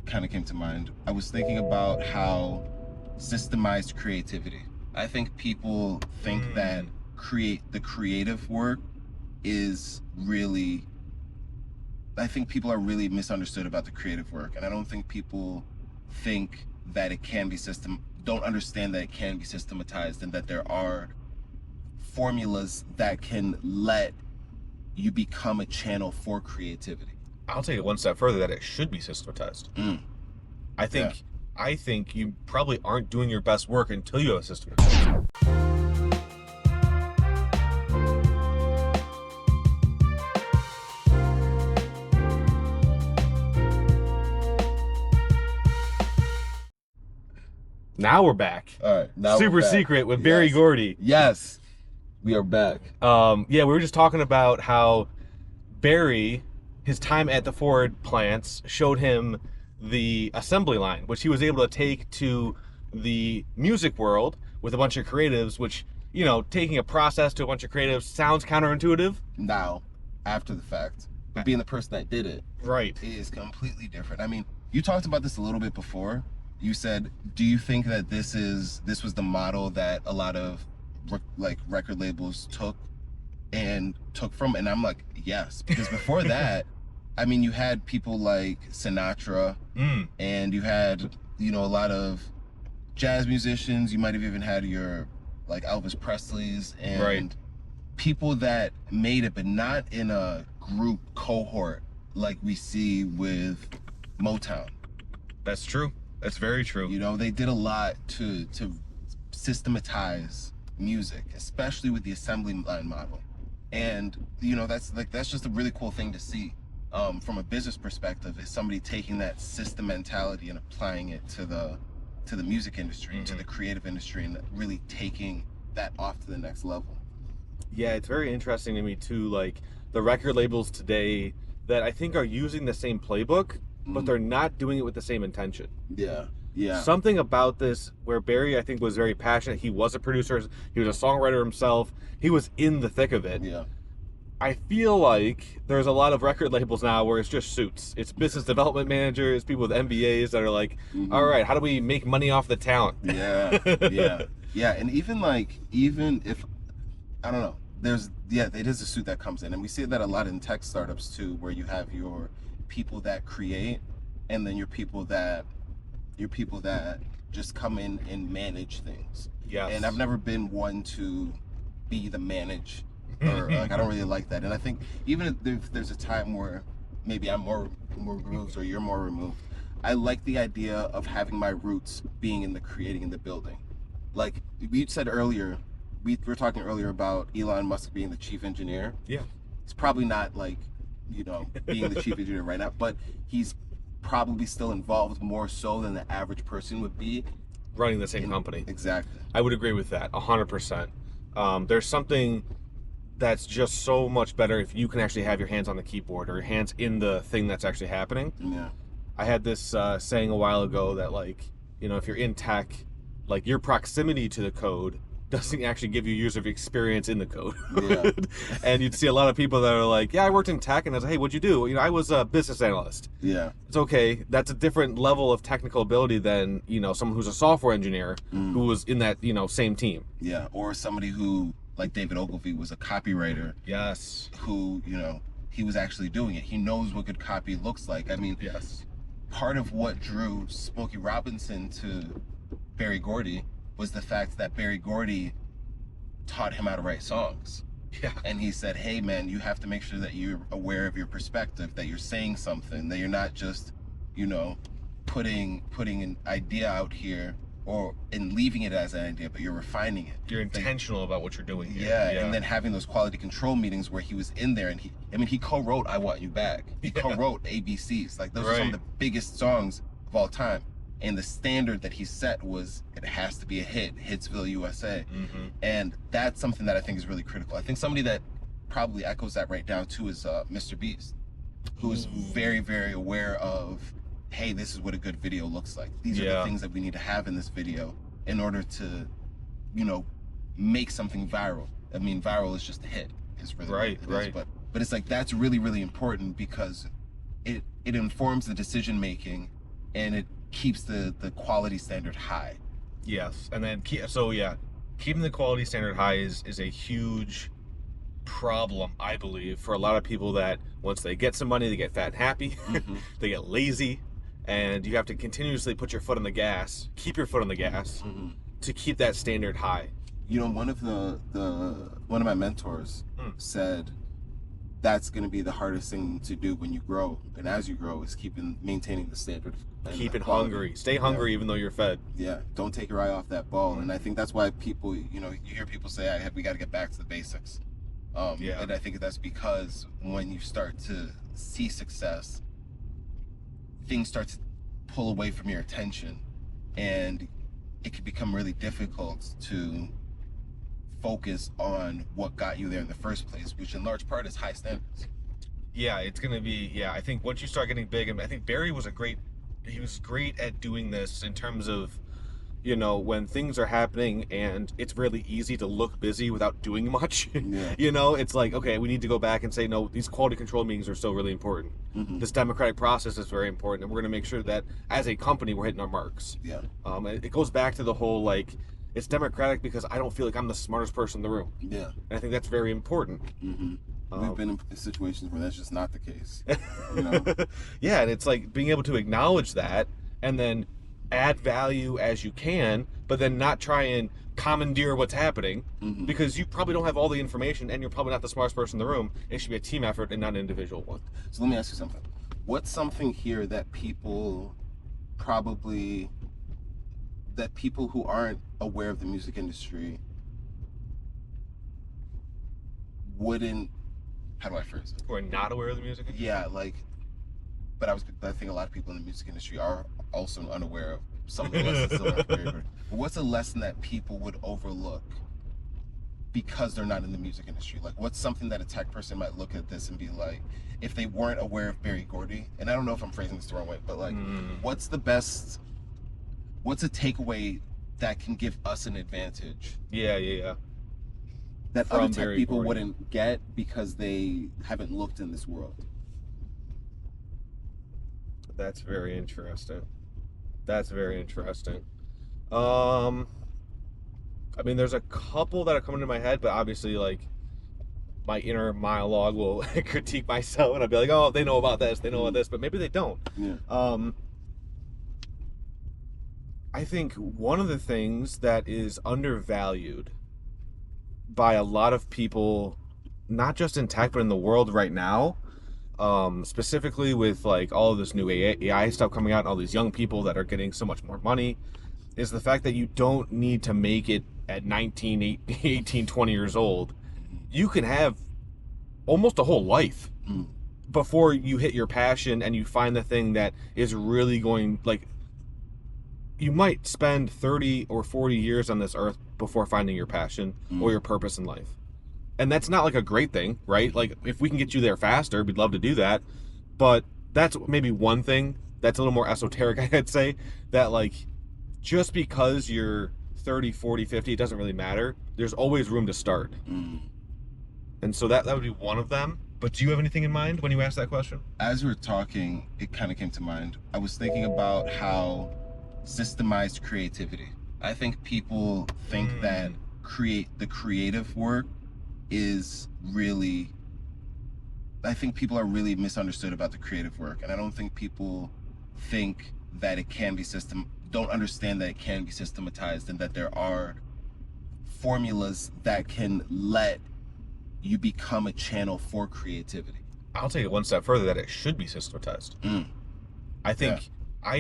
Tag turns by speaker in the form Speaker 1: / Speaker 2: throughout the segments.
Speaker 1: kind of came to mind. I was thinking about how systemized creativity. I think people think that the creative work is really, I think people are really misunderstood about the creative work, and I don't think people think that it can be don't understand that it can be systematized, and that there are formulas that can let you become a channel for creativity.
Speaker 2: I'll take it one step further, that it should be systematized. I think
Speaker 1: Yeah.
Speaker 2: I think you probably aren't doing your best work until you have a system. Now we're back.
Speaker 1: All right. Now
Speaker 2: Super
Speaker 1: we're back.
Speaker 2: secret with Berry Gordy.
Speaker 1: Yes. We are back.
Speaker 2: Yeah, we were just talking about how Barry, his time at the Ford plants, showed him the assembly line, which he was able to take to the music world with a bunch of creatives, which, you know, taking a process to a bunch of creatives sounds counterintuitive.
Speaker 1: Now, after the fact, but being the person that did it,
Speaker 2: right,
Speaker 1: is completely different. I mean, you talked about this a little bit before. You said, do you think that this was the model that a lot of record labels took from? And I'm like, yes, because before that, I mean, you had people like Sinatra, and you had, you know, a lot of jazz musicians. You might have even had your like Elvis Presley's and people that made it, but not in a group cohort like we see with Motown.
Speaker 2: That's true. That's very true.
Speaker 1: You know, they did a lot to systematize music, especially with the assembly line model. And, you know, that's just a really cool thing to see from a business perspective, is somebody taking that system mentality and applying it to the music industry, to the creative industry, and really taking that off to the next level.
Speaker 2: Yeah, it's very interesting to me too, like the record labels today that I think are using the same playbook, but they're not doing it with the same intention.
Speaker 1: Yeah.
Speaker 2: Something about this where Barry, I think, was very passionate. He was a producer. He was a songwriter himself. He was in the thick of it.
Speaker 1: Yeah.
Speaker 2: I feel like there's a lot of record labels now where it's just suits. It's business development managers, people with MBAs that are like, all right, how do we make money off the talent?
Speaker 1: Yeah. And even if, I don't know, it is a suit that comes in. And we see that a lot in tech startups too, where you have your people that create, and then your people that just come in and manage things.
Speaker 2: Yes.
Speaker 1: And I've never been one to be the manage, or like, I don't really like that. And I think even if there's a time where maybe I'm more removed or you're more removed, I like the idea of having my roots being in the creating and the building. Like we said earlier, we were talking earlier about Elon Musk being the chief engineer.
Speaker 2: Yeah.
Speaker 1: It's probably not like, you know, being the chief engineer right now, but he's probably still involved more so than the average person would be
Speaker 2: Running the same company.
Speaker 1: Exactly.
Speaker 2: I would agree with that 100%. There's something that's just so much better if you can actually have your hands on the keyboard or your hands in the thing that's actually happening.
Speaker 1: Yeah.
Speaker 2: I had this saying a while ago that, like, you know, if you're in tech, like, your proximity to the code doesn't actually give you years of experience in the code.
Speaker 1: Yeah.
Speaker 2: And you'd see a lot of people that are like, yeah, I worked in tech, and I was like, hey, what'd you do? You know, I was a business analyst.
Speaker 1: Yeah.
Speaker 2: It's okay. That's a different level of technical ability than, you know, someone who's a software engineer who was in that, you know, same team.
Speaker 1: Yeah. Or somebody who, like David Ogilvy, was a copywriter.
Speaker 2: Yes.
Speaker 1: Who, you know, he was actually doing it. He knows what good copy looks like. I mean,
Speaker 2: yes.
Speaker 1: Part of what drew Smokey Robinson to Berry Gordy was the fact that Berry Gordy taught him how to write songs.
Speaker 2: Yeah.
Speaker 1: And he said, hey man, you have to make sure that you're aware of your perspective, that you're saying something, that you're not just, you know, putting an idea out here and leaving it as an idea, but you're refining it.
Speaker 2: You're intentional about what you're doing here.
Speaker 1: Yeah, and then having those quality control meetings where he was in there, and he co-wrote I Want You Back. He co-wrote ABCs. Like, those are some of the biggest songs of all time. And the standard that he set was, it has to be a hit, Hitsville, USA. And that's something that I think is really critical. I think somebody that probably echoes that right now too is Mr. Beast, who is very, very aware of, hey, this is what a good video looks like. These are the things that we need to have in this video in order to, you know, make something viral. I mean, viral is just a hit. It's really what it is. But it's like, that's really, really important, because it informs the decision making and it keeps the quality standard high.
Speaker 2: Yes, and then keeping the quality standard high is a huge problem, I believe, for a lot of people that once they get some money, they get fat and happy, they get lazy, and you have to continuously put your foot on the gas, keep your foot on the gas, to keep that standard high.
Speaker 1: You know, one of my mentors said that's going to be the hardest thing to do when you grow, and as you grow, is maintaining the standard.
Speaker 2: Keep it hungry. Stay hungry even though you're fed.
Speaker 1: Yeah, don't take your eye off that ball. And I think that's why people, you know, you hear people say, we got to get back to the basics. And I think that's because when you start to see success, things start to pull away from your attention, and it can become really difficult to focus on what got you there in the first place, which in large part is high standards.
Speaker 2: Yeah, it's going to be, I think once you start getting big, and I think Berry was great at doing this in terms of, you know, when things are happening and it's really easy to look busy without doing much. You know, it's like, okay, we need to go back and say, no, these quality control meetings are still really important. This democratic process is very important, and we're going to make sure that as a company we're hitting our marks. It goes back to the whole, like, it's democratic because I don't feel like I'm the smartest person in the room. And I think that's very important.
Speaker 1: We've been in situations where that's just not the case. You know?
Speaker 2: And it's like being able to acknowledge that and then add value as you can, but then not try and commandeer what's happening, because you probably don't have all the information and you're probably not the smartest person in the room. It should be a team effort and not an individual one.
Speaker 1: So let me ask you something. What's something here that people who aren't aware of the music industry wouldn't, how do I phrase it?
Speaker 2: Who are not aware of the music industry?
Speaker 1: Yeah, like, but I think a lot of people in the music industry are also unaware of some of the lessons still aren't very good. But what's a lesson that people would overlook because they're not in the music industry? Like, what's something that a tech person might look at this and be like, if they weren't aware of Berry Gordy, and I don't know if I'm phrasing this the wrong way, but like, what's a takeaway that can give us an advantage? That
Speaker 2: From
Speaker 1: other tech
Speaker 2: Berry
Speaker 1: people
Speaker 2: Gordy.
Speaker 1: wouldn't get because they haven't looked in this world.
Speaker 2: That's very interesting. I mean, there's a couple that are coming to my head, but obviously, like, my inner monologue will critique myself, and I'll be like, oh, they know about this, but maybe they don't. I think one of the things that is undervalued by a lot of people, not just in tech, but in the world right now, specifically with like all of this new AI stuff coming out and all these young people that are getting so much more money, is the fact that you don't need to make it at 19, 18, 20 years old. You can have almost a whole life before you hit your passion and you find the thing that is really going, like, you might spend 30 or 40 years on this earth before finding your passion or your purpose in life. And that's not like a great thing, right? Like, if we can get you there faster, we'd love to do that. But that's maybe one thing that's a little more esoteric, I'd say, that like, just because you're 30, 40, 50, it doesn't really matter. There's always room to start. And so that would be one of them. But do you have anything in mind when you asked that question?
Speaker 1: As we were talking, it kind of came to mind. I was thinking about how systemized creativity. I think people think that the creative work is really, I think people are really misunderstood about the creative work, and I don't think people think that it can be don't understand that it can be systematized, and that there are formulas that can let you become a channel for creativity.
Speaker 2: I'll take it one step further, that it should be systematized. I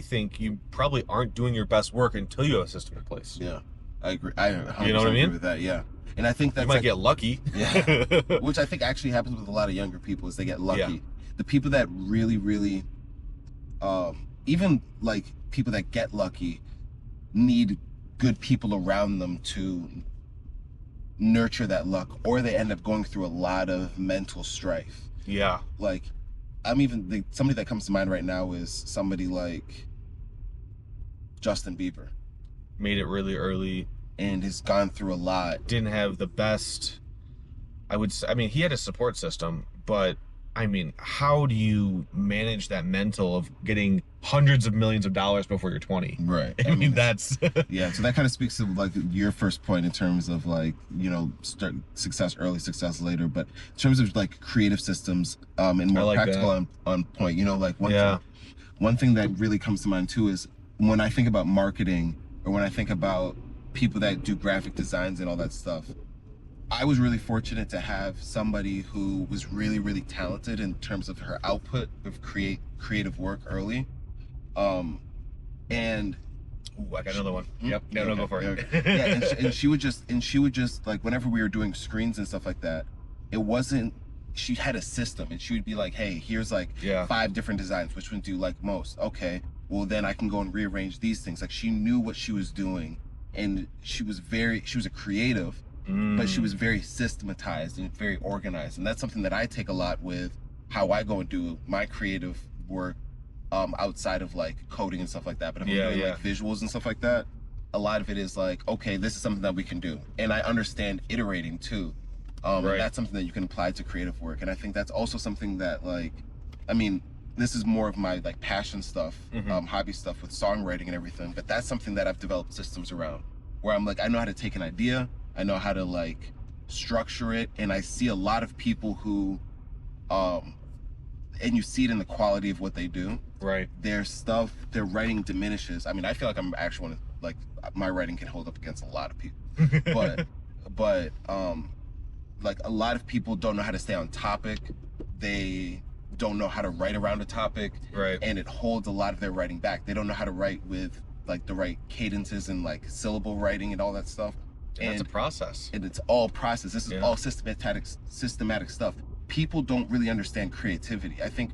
Speaker 2: think you probably aren't doing your best work until you have a system in place.
Speaker 1: Yeah, I agree. I 100%
Speaker 2: You know what I mean?
Speaker 1: agree with that. Yeah, and I think that's
Speaker 2: You might get lucky.
Speaker 1: Yeah, which I think actually happens with a lot of younger people, is they get lucky.
Speaker 2: Yeah.
Speaker 1: The people that really, even like people that get lucky, need good people around them to nurture that luck, or they end up going through a lot of mental strife.
Speaker 2: Yeah.
Speaker 1: Like, somebody that comes to mind right now is somebody like Justin Bieber.
Speaker 2: Made it really early.
Speaker 1: And has gone through a lot.
Speaker 2: Didn't have the best, I mean, he had a support system, but I mean, how do you manage that mental of getting hundreds of millions of dollars before you're 20?
Speaker 1: Right.
Speaker 2: I mean, that's
Speaker 1: yeah. So that kind of speaks to like your first point in terms of like, you know, start success early, success later. But in terms of like creative systems, and more practical on point, you know, like one thing that really comes to mind too is when I think about marketing, or when I think about people that do graphic designs and all that stuff, I was really fortunate to have somebody who was really, really talented in terms of her output of creative work early. And
Speaker 2: ooh, I got another one. Yep. No, go for it.
Speaker 1: Yeah, and she would just like, whenever we were doing screens and stuff like that, it wasn't, she had a system, and she would be like, hey, here's like 5 different designs, which one do you like most? Okay, well then I can go and rearrange these things. Like, she knew what she was doing, and she was a creative, but she was very systematized and very organized. And that's something that I take a lot with how I go and do my creative work, outside of like coding and stuff like that. But if I'm doing like visuals and stuff like that, a lot of it is like, okay, this is something that we can do. And I understand iterating too. And that's something that you can apply to creative work. And I think that's also something that, like, I mean, this is more of my like passion stuff, hobby stuff with songwriting and everything. But that's something that I've developed systems around, where I'm like, I know how to take an idea, I know how to like structure it, and I see a lot of people who, and you see it in the quality of what they do. Right. Their stuff, their writing diminishes. I mean, I feel like I'm actually like, my writing can hold up against a lot of people, but like a lot of people don't know how to stay on topic. They don't know how to write around a topic, and it holds a lot of their writing back. They don't know how to write with like the right cadences and like syllable writing and all that stuff.
Speaker 2: And it's a process.
Speaker 1: And it's all process. This is all systematic stuff. People don't really understand creativity. I think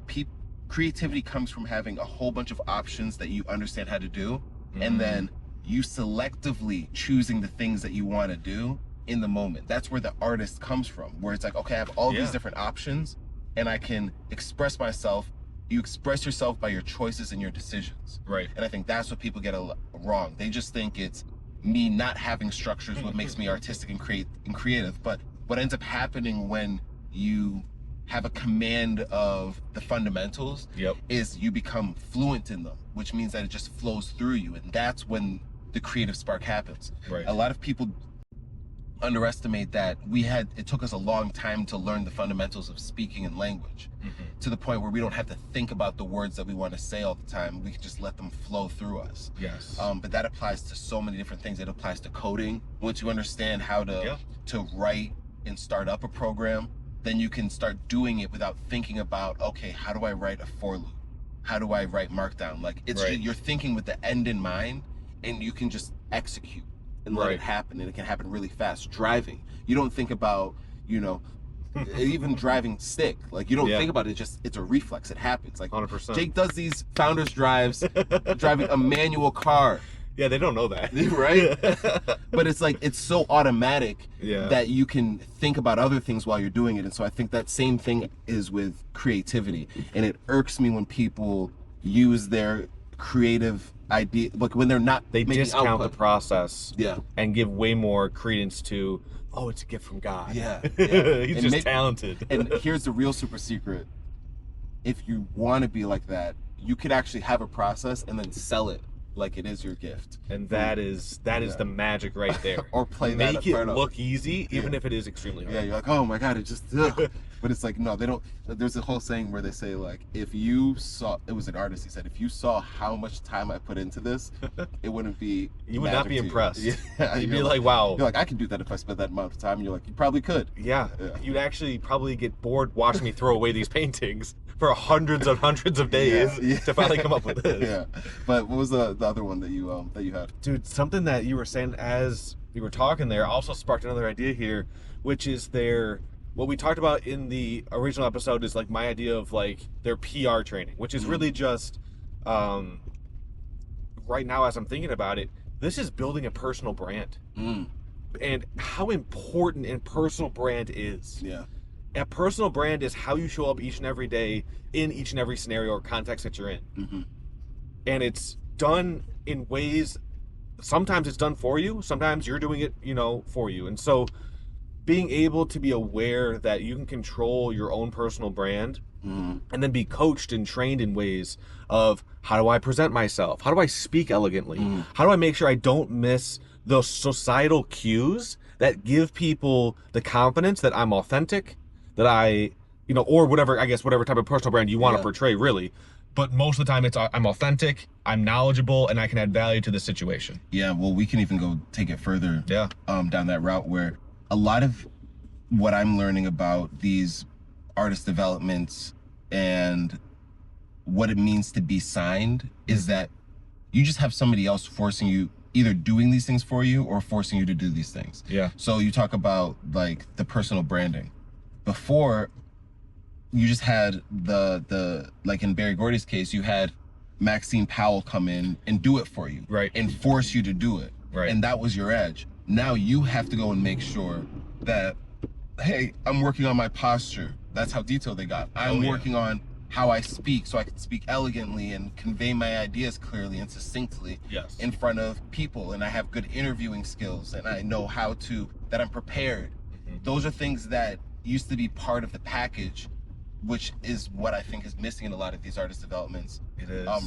Speaker 1: creativity comes from having a whole bunch of options that you understand how to do, and then you selectively choosing the things that you want to do in the moment. That's where the artist comes from, where it's like, okay, I have all these different options, and I can express myself. You express yourself by your choices and your decisions. Right. And I think that's what people get wrong. They just think it's me not having structures what makes me artistic and creative. But what ends up happening when you have a command of the fundamentals is you become fluent in them, which means that it just flows through you, and that's when the creative spark happens. Right. A lot of people underestimate that it took us a long time to learn the fundamentals of speaking and language, to the point where we don't have to think about the words that we want to say all the time. We can just let them flow through us. Yes. But that applies to so many different things. It applies to coding. Once you understand how to write and start up a program, then you can start doing it without thinking about, okay, how do I write a for loop? How do I write markdown? Like, it's just, you're thinking with the end in mind, and you can just execute and let it happen, and it can happen really fast. Driving, you don't think about, you know, even driving stick, like you don't think about it, it's a reflex, it happens. Like 100%. Jake does these founders drives driving a manual car. Yeah, they don't know that. Right? But it's like, it's so automatic that you can think about other things while you're doing it. And so I think that same thing is with creativity. And it irks me when people use their creative idea, like when they're not, they discount output. The process and give way more credence to, oh, it's a gift from God. He's just talented. And here's the real super secret. If you want to be like that, you could actually have a process and then sell it like it is your gift. And that is the magic right there. Or make it look easy, even if it is extremely hard. Yeah, you're like, oh my God, it just but it's like, no, they don't. There's a whole saying where they say, like, if you saw, it was an artist, he said, if you saw how much time I put into this, it wouldn't be, you would not be impressed. You'd be like, wow. You're like, I could do that if I spent that amount of time. And you're like, you probably could. Yeah. You'd actually probably get bored watching me throw away these paintings for hundreds of days to finally come up with this. But what was the other one that you had? Dude, something that you were saying as you were talking there also sparked another idea here, which is what we talked about in the original episode is like my idea of like their PR training, which is really just right now as I'm thinking about it, this is building a personal brand. And how important a personal brand is. A personal brand is how you show up each and every day in each and every scenario or context that you're in. And it's done in ways, sometimes it's done for you, sometimes you're doing it, for you. And so being able to be aware that you can control your own personal brand
Speaker 2: and then be coached and trained in ways of how do I present myself? How do I speak elegantly? How do I make sure I don't miss those societal cues that give people the confidence that I'm authentic, that I, or whatever type of personal brand you want to portray, really. But most of the time, it's I'm authentic, I'm knowledgeable, and I can add value to the situation.
Speaker 1: Yeah, well, we can even go take it further down that route, where a lot of what I'm learning about these artist developments and what it means to be signed is that you just have somebody else forcing you, either doing these things for you or forcing you to do these things.
Speaker 2: Yeah.
Speaker 1: So you talk about like the personal branding. Before, you just had the like in Berry Gordy's case, you had Maxine Powell come in and do it for you.
Speaker 2: Right.
Speaker 1: And force you to do it.
Speaker 2: Right.
Speaker 1: And that was your edge. Now you have to go and make sure that, hey, I'm working on my posture. That's how detailed they got. I'm working on how I speak so I can speak elegantly and convey my ideas clearly and succinctly in front of people. And I have good interviewing skills and I know that I'm prepared. Those are things that used to be part of the package, which is what I think is missing in a lot of these artist developments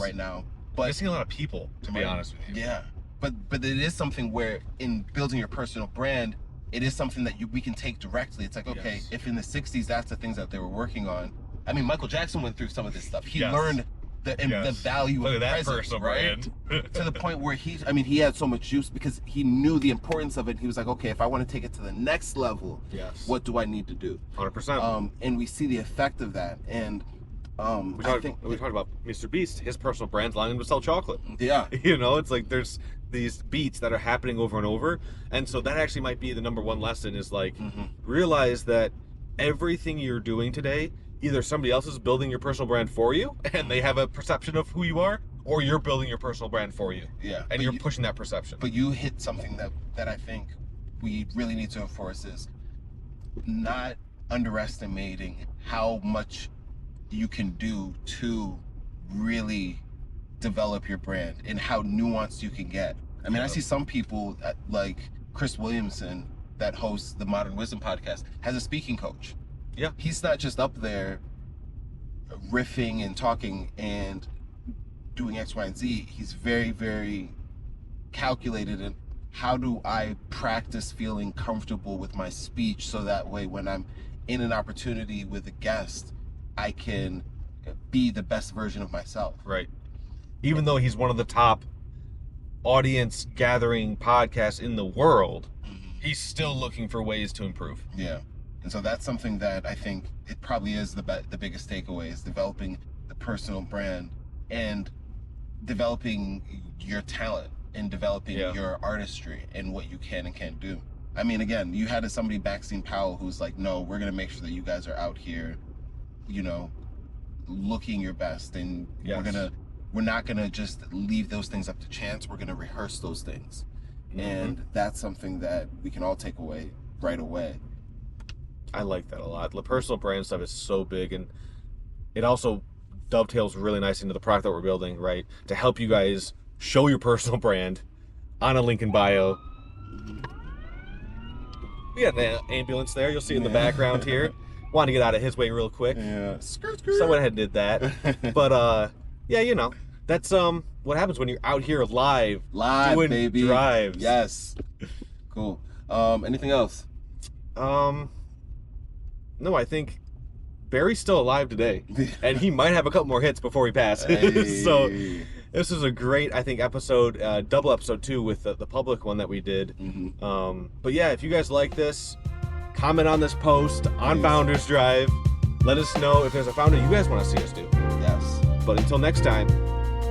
Speaker 1: right now. But
Speaker 2: missing a lot of people, to be honest with you.
Speaker 1: Yeah, but it is something where in building your personal brand, it is something that we can take directly. It's like, okay, if in the 60s, that's the things that they were working on. I mean, Michael Jackson went through some of this stuff. He learned the value of the present, right? To the point where he had so much juice because he knew the importance of it. He was like, okay, if I want to take it to the next level, what do I need to do?
Speaker 2: 100%.
Speaker 1: And we see the effect of that. And
Speaker 2: we talked about Mr. Beast. His personal brand's allowing him to sell chocolate.
Speaker 1: Yeah.
Speaker 2: It's like there's these beats that are happening over and over. And so that actually might be the number one lesson is like, realize that everything you're doing today, either somebody else is building your personal brand for you and they have a perception of who you are, or you're building your personal brand for you.
Speaker 1: Yeah.
Speaker 2: And you're pushing that perception.
Speaker 1: But you hit something that I think we really need to enforce is not underestimating how much you can do to really develop your brand and how nuanced you can get. I mean, I see some people like Chris Williamson that hosts the Modern Wisdom podcast has a speaking coach.
Speaker 2: Yeah.
Speaker 1: He's not just up there riffing and talking and doing X, Y, and Z. He's very, very calculated in how do I practice feeling comfortable with my speech so that way when I'm in an opportunity with a guest, I can be the best version of myself.
Speaker 2: Right. Even though he's one of the top audience gathering podcasts in the world, he's still looking for ways to improve.
Speaker 1: Yeah. And so that's something that I think it probably is the biggest takeaway is developing the personal brand and developing your talent and developing your artistry and what you can and can't do. I mean, again, you had somebody, Maxine Powell, who's like, no, we're going to make sure that you guys are out here, looking your best. And we're not going to just leave those things up to chance. We're going to rehearse those things. And that's something that we can all take away right away.
Speaker 2: I like that a lot. The personal brand stuff is so big, and it also dovetails really nice into the product that we're building, right? To help you guys show your personal brand on a link in bio. We got an ambulance there. You'll see it in the background here. Want to get out of his way real quick.
Speaker 1: Yeah.
Speaker 2: Skirt. So I went ahead and did that. But, that's what happens when you're out here live doing
Speaker 1: baby.
Speaker 2: Drives.
Speaker 1: Yes. Cool. Anything else?
Speaker 2: No, I think Barry's still alive today, and he might have a couple more hits before he passes.
Speaker 1: Hey.
Speaker 2: So this is a great, I think, episode, double episode 2 with the public one that we did. But yeah, if you guys like this, comment on this post on Founders Drive. Let us know if there's a founder you guys want to see us do.
Speaker 1: Yes.
Speaker 2: But until next time,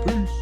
Speaker 2: peace.